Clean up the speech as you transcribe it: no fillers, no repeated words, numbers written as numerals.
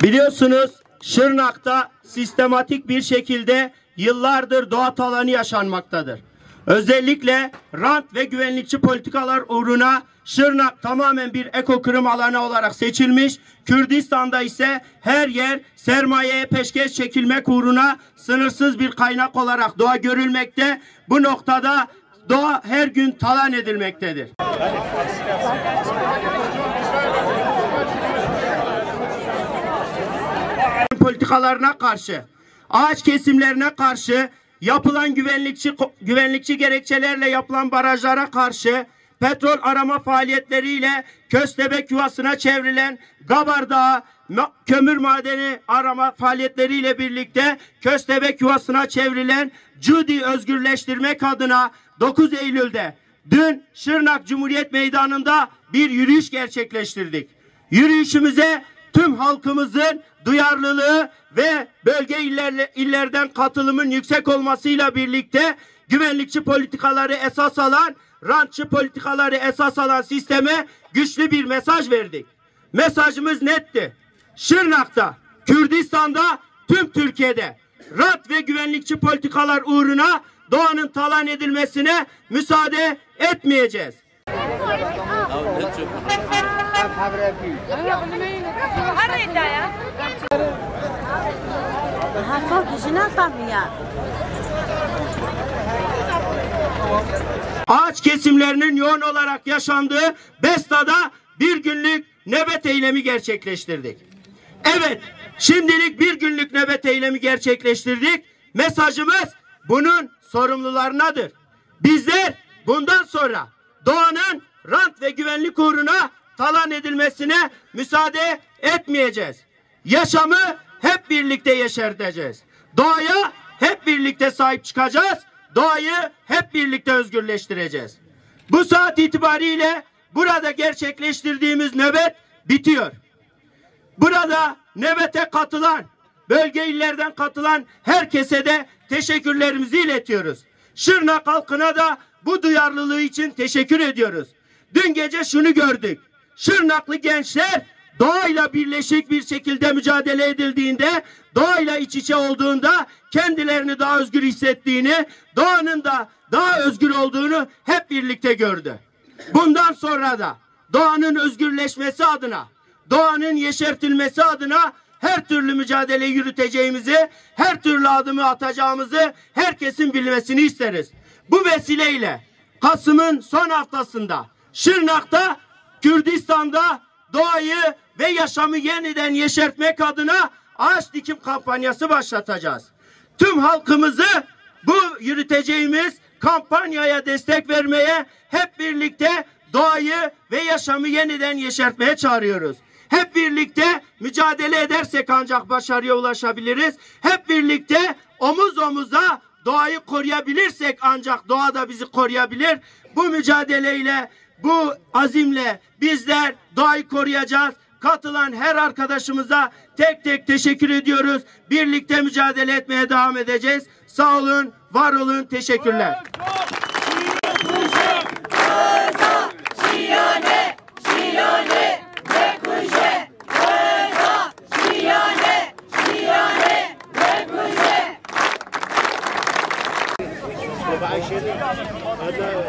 Biliyorsunuz Şırnak'ta sistematik bir şekilde yıllardır doğa talanı yaşanmaktadır. Özellikle rant ve güvenlikçi politikalar uğruna Şırnak tamamen bir ekokırım alanı olarak seçilmiş. Kürdistan'da ise her yer sermayeye peşkeş çekilmek uğruna sınırsız bir kaynak olarak doğa görülmekte. Bu noktada doğa her gün talan edilmektedir. Politikalarına karşı, ağaç kesimlerine karşı, yapılan güvenlikçi gerekçelerle yapılan barajlara karşı, petrol arama faaliyetleriyle köstebek yuvasına çevrilen Gabar Dağı kömür madeni arama faaliyetleriyle birlikte köstebek yuvasına çevrilen Cudi özgürleştirmek adına 9 Eylül'de dün Şırnak Cumhuriyet Meydanı'nda bir yürüyüş gerçekleştirdik. Yürüyüşümüze tüm halkımızın duyarlılığı ve bölge illerden katılımın yüksek olmasıyla birlikte güvenlikçi politikaları esas alan, rantçı politikaları esas alan sisteme güçlü bir mesaj verdik. Mesajımız netti. Şırnak'ta, Kürdistan'da, tüm Türkiye'de rant ve güvenlikçi politikalar uğruna doğanın talan edilmesine müsaade etmeyeceğiz. Ağaç kesimlerinin yoğun olarak yaşandığı Besta'da bir günlük nöbet eylemi gerçekleştirdik. Evet, şimdilik bir günlük nöbet eylemi gerçekleştirdik. Mesajımız bunun sorumlularınadır. Bizler bundan sonra doğanın rant ve güvenlik uğruna talan edilmesine müsaade etmeyeceğiz. Yaşamı hep birlikte yeşerteceğiz. Doğaya hep birlikte sahip çıkacağız. Doğayı hep birlikte özgürleştireceğiz. Bu saat itibariyle burada gerçekleştirdiğimiz nöbet bitiyor. Burada nöbete katılan, bölge illerden katılan herkese de teşekkürlerimizi iletiyoruz. Şırnak halkına da bu duyarlılığı için teşekkür ediyoruz. Dün gece şunu gördük. Şırnaklı gençler doğayla birleşik bir şekilde mücadele edildiğinde, doğayla iç içe olduğunda kendilerini daha özgür hissettiğini, doğanın da daha özgür olduğunu hep birlikte gördü. Bundan sonra da doğanın özgürleşmesi adına, doğanın yeşertilmesi adına her türlü mücadeleyi yürüteceğimizi, her türlü adımı atacağımızı herkesin bilmesini isteriz. Bu vesileyle Kasım'ın son haftasında Şırnak'ta, Kürdistan'da doğayı ve yaşamı yeniden yeşertmek adına ağaç dikim kampanyası başlatacağız. Tüm halkımızı bu yürüteceğimiz kampanyaya destek vermeye, hep birlikte doğayı ve yaşamı yeniden yeşertmeye çağırıyoruz. Hep birlikte mücadele edersek ancak başarıya ulaşabiliriz. Hep birlikte omuz omuza doğayı koruyabilirsek ancak doğa da bizi koruyabilir. Bu mücadeleyle, bu azimle bizler doğayı koruyacağız. Katılan her arkadaşımıza tek tek teşekkür ediyoruz. Birlikte mücadele etmeye devam edeceğiz. Sağ olun, var olun, teşekkürler. هذا